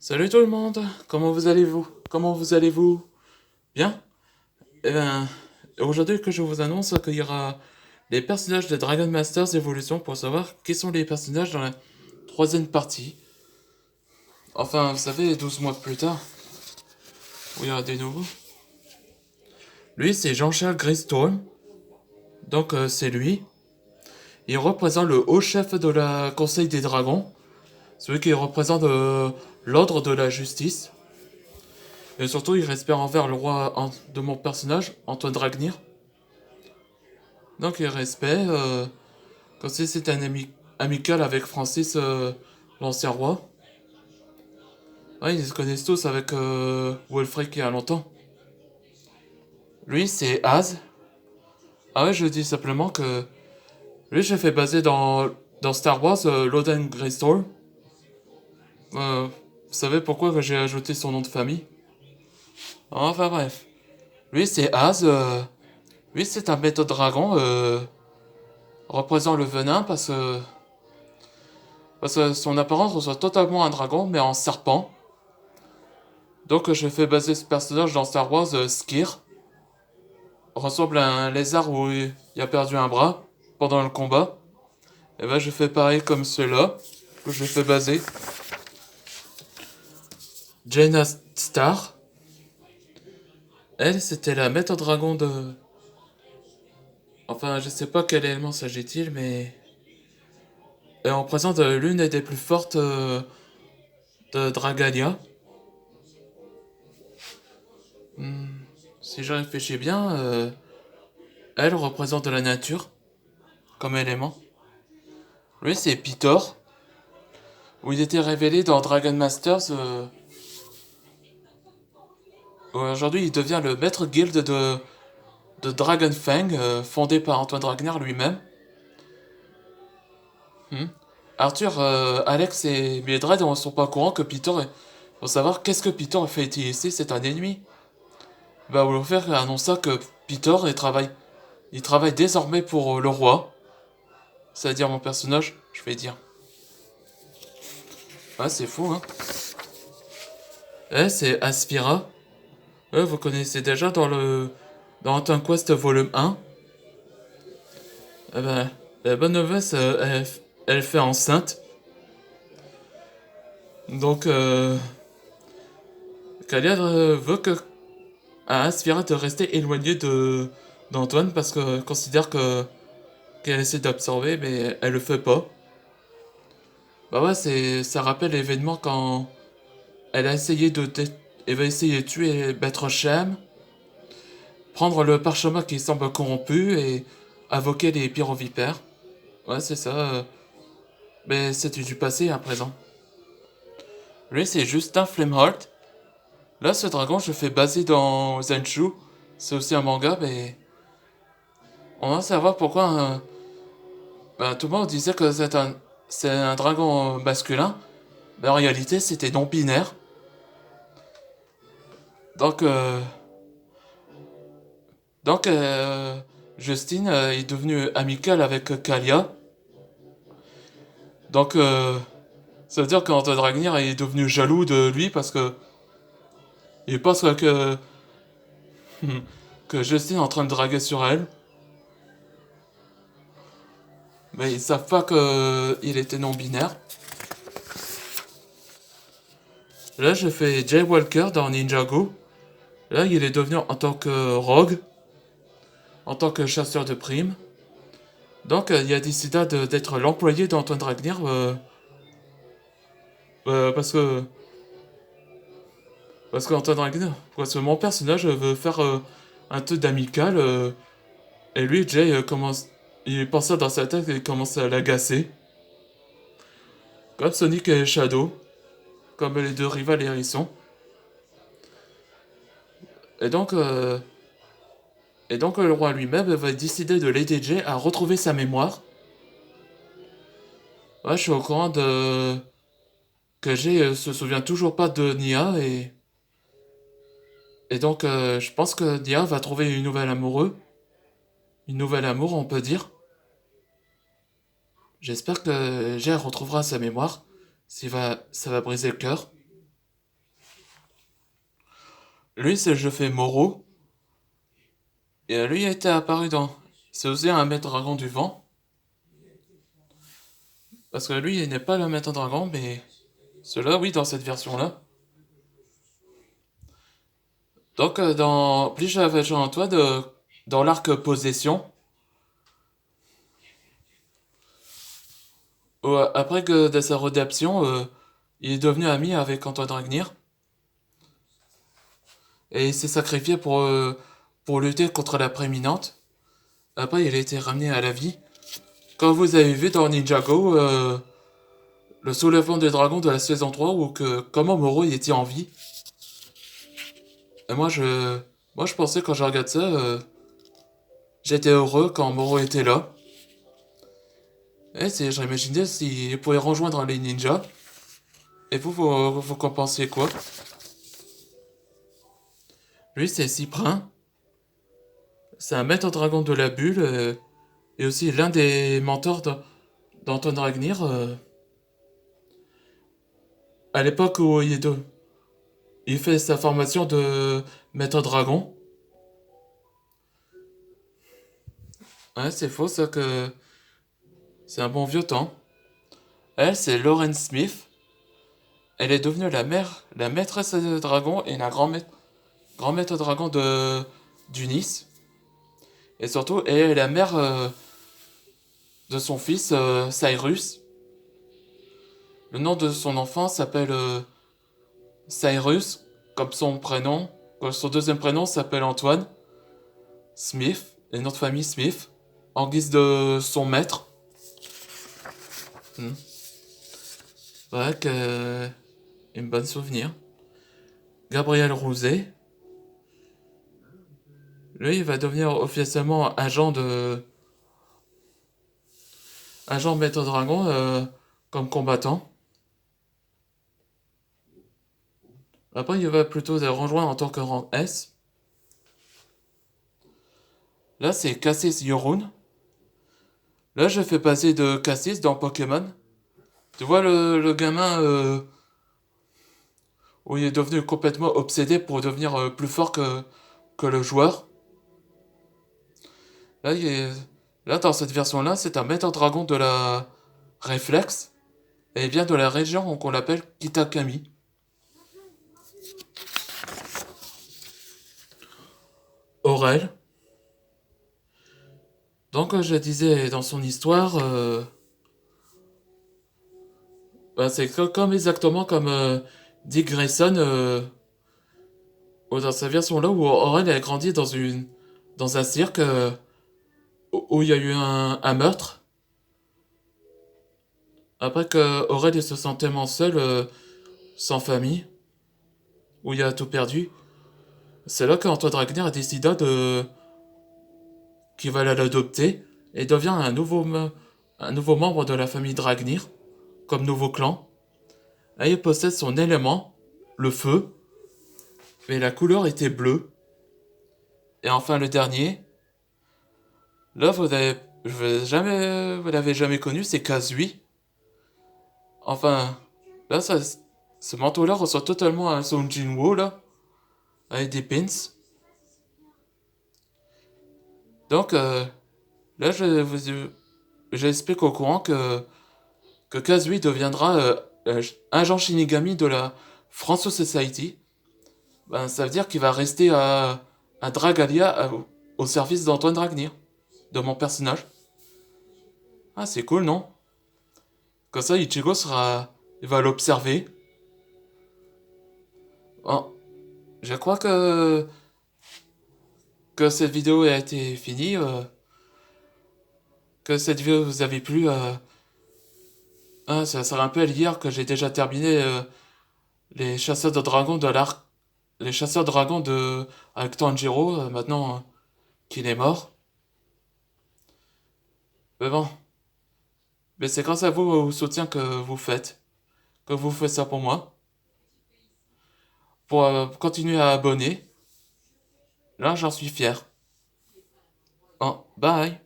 Salut tout le monde, Comment vous allez-vous? Bien? Eh bien, aujourd'hui que je vous annonce qu'il y aura les personnages de Dragon Masters Evolution pour savoir qui sont les personnages dans la troisième partie. Enfin, vous savez, 12 mois plus tard, où il y aura des nouveaux. Lui, c'est Jean-Charles Greystorm, donc c'est lui. Il représente le haut chef de la Conseil des Dragons, celui qui représente l'ordre de la justice. Et surtout, il respecte envers le roi de mon personnage, Antoine Dragnir. Donc il respect, comme si c'était un amical avec Francis, l'ancien roi. Ouais, ils se connaissent tous avec Wolfric il y a longtemps. Lui, c'est Az. Ah ouais, je dis simplement que lui, j'ai fait baser dans Star Wars, Loden Greystorm. Vous savez pourquoi que j'ai ajouté son nom de famille? Enfin bref. Lui, c'est Az. Lui, c'est un méthode dragon représentant le venin parce que son apparence ressemble totalement à un dragon, mais en serpent. Donc je fais baser ce personnage dans Star Wars, Skir. Ressemble à un lézard où il a perdu un bras pendant le combat. Et ben je fais pareil comme ceux-là, que je fais baser. Jaina Star. Elle, c'était la maître dragon de... Enfin, je sais pas quel élément s'agit-il, mais... Elle représente l'une des plus fortes de Dragalia. Hmm, Si je réfléchis bien, elle représente la nature comme élément. Lui, c'est Pitor, où il était révélé dans Dragon Masters. Aujourd'hui, il devient le maître guild de Dragonfang, fondé par Antoine Dragnard lui-même. Hmm. Arthur, Alex et Mildred ne sont pas au courant que Peter est... Faut savoir qu'est-ce que Peter a fait ici, c'est un ennemi. Bah, Wolfer annonça que Peter il travaille désormais pour le roi. C'est-à-dire mon personnage, je vais dire. Ouais, c'est fou, hein. C'est Aspira. Vous connaissez déjà dans Antoine Quest volume 1. Eh ben, la bonne nouvelle, c'est elle fait enceinte. Donc, Kalia veut que Aspira de rester éloignée d'Antoine parce que considère qu'elle essaie d'absorber, mais elle le fait pas. Bah ouais, ça rappelle l'événement quand elle a essayé elle va essayer de tuer Maître Shem, prendre le parchemin qui semble corrompu et invoquer les pyrovipères. Ouais, c'est ça. Mais c'est du passé à présent. Lui, c'est Justin Flameheart. Là, ce dragon, je fais baser dans Zenshu. C'est aussi un manga, mais on va savoir pourquoi. Tout le monde disait que c'est un dragon masculin, mais en réalité, c'était non binaire. Donc, euh, donc, Justine est devenue amicale avec Kalia. Donc, ça veut dire qu'Antoine Dragnir est devenu jaloux de lui parce que il pense que Justine est en train de draguer sur elle. Mais ils savent pas qu'il était non-binaire. Là, je fais Jay Walker dans Ninjago. Là, il est devenu en tant que rogue, en tant que chasseur de primes. Donc, il a décidé d'être l'employé d'Antoine Dragnir parce que qu'Antoine Dragnir, parce que mon personnage veut faire un truc d'amical et lui, Jay il pense ça dans sa tête et il commence à l'agacer. Comme Sonic et Shadow, comme les deux rivales hérissons. Et donc, euh, et donc le roi lui-même va décider de l'aider Jay à retrouver sa mémoire. Ouais, je suis au courant que Jay se souvient toujours pas de Nia et donc je pense que Nia va trouver une nouvelle amour on peut dire. J'espère que Jay retrouvera sa mémoire, ça va briser le cœur. Lui, c'est le jeu fait Moro. Et lui, il était apparu dans. C'est aussi un maître dragon du vent. Parce que lui, il n'est pas le maître dragon, mais. Cela, oui, dans cette version-là. Donc, dans. Plus j'avais Jean-Antoine, dans l'arc Possession. Après que de sa rédemption, il est devenu ami avec Antoine Dragnir. Et il s'est sacrifié pour lutter contre la prééminente. Après, il a été ramené à la vie. Comme vous avez vu dans Ninjago, le soulèvement des dragons de la saison 3, où comment Moro il était en vie. Et moi, je pensais quand je regarde ça, j'étais heureux quand Moro était là. Et j'imaginais s'il pouvait rejoindre les ninjas. Et vous qu'en pensiez quoi? Lui, c'est Cyprin. C'est un maître dragon de la bulle. Et aussi l'un des mentors d'Antoine Ragnir. À l'époque où il fait sa formation de maître dragon. Ouais, c'est faux ça que c'est un bon vieux temps. Elle, c'est Lauren Smith. Elle est devenue la maîtresse de dragon et la grand maître dragon d'Unis. Et surtout, elle est la mère de son fils Cyrus. Le nom de son enfant s'appelle Cyrus, comme son prénom. Comme son deuxième prénom s'appelle Antoine Smith, et notre famille Smith, en guise de son maître. Hmm. Ouais, que une bonne souvenir. Gabriel Rouzet, lui, il va devenir officiellement agent maître dragon comme combattant. Après, il va plutôt se rejoindre en tant que rang S. Là, c'est Cassis Yorun. Là, je fais passer de Cassis dans Pokémon. Tu vois le gamin où il est devenu complètement obsédé pour devenir plus fort que le joueur. Là, là, dans cette version-là, c'est un maître dragon de la réflexe. Et il vient de la région qu'on l'appelle Kitakami. Aurel. Donc, je disais dans son histoire, bah, c'est comme exactement comme Dick Grayson, dans sa version là où Aurel a grandi dans un cirque où il y a eu un meurtre. Après que Aurel il se sent tellement seul, sans famille, où il a tout perdu, c'est là qu'Antoine Dragner a décidé qu'il va l'adopter et devient un nouveau membre de la famille Dragnir, comme nouveau clan. Là, il possède son élément, le feu, mais la couleur était bleue. Et enfin, le dernier, là, vous l'avez jamais connu, c'est Kazui. Enfin, là, ce manteau-là ressemble totalement à son Jinwoo, là, avec des pins. Donc, là, j'explique au courant que Kazui deviendra agent Shinigami de la France Society. Ben, ça veut dire qu'il va rester à Dragalia au service d'Antoine Dragnir, de mon personnage. Ah, c'est cool, non? Comme ça, il va l'observer. Bon, je crois que cette vidéo a été finie. Que cette vidéo vous avait plu. Ça serait un peu à dire que j'ai déjà terminé les chasseurs de dragons de l'arc. Les chasseurs de dragons avec Tanjiro, maintenant qu'il est mort. Mais bon, mais c'est grâce à vous, au soutien que vous faites ça pour moi. Pour continuer à abonner. Là, j'en suis fier. Bon, bye.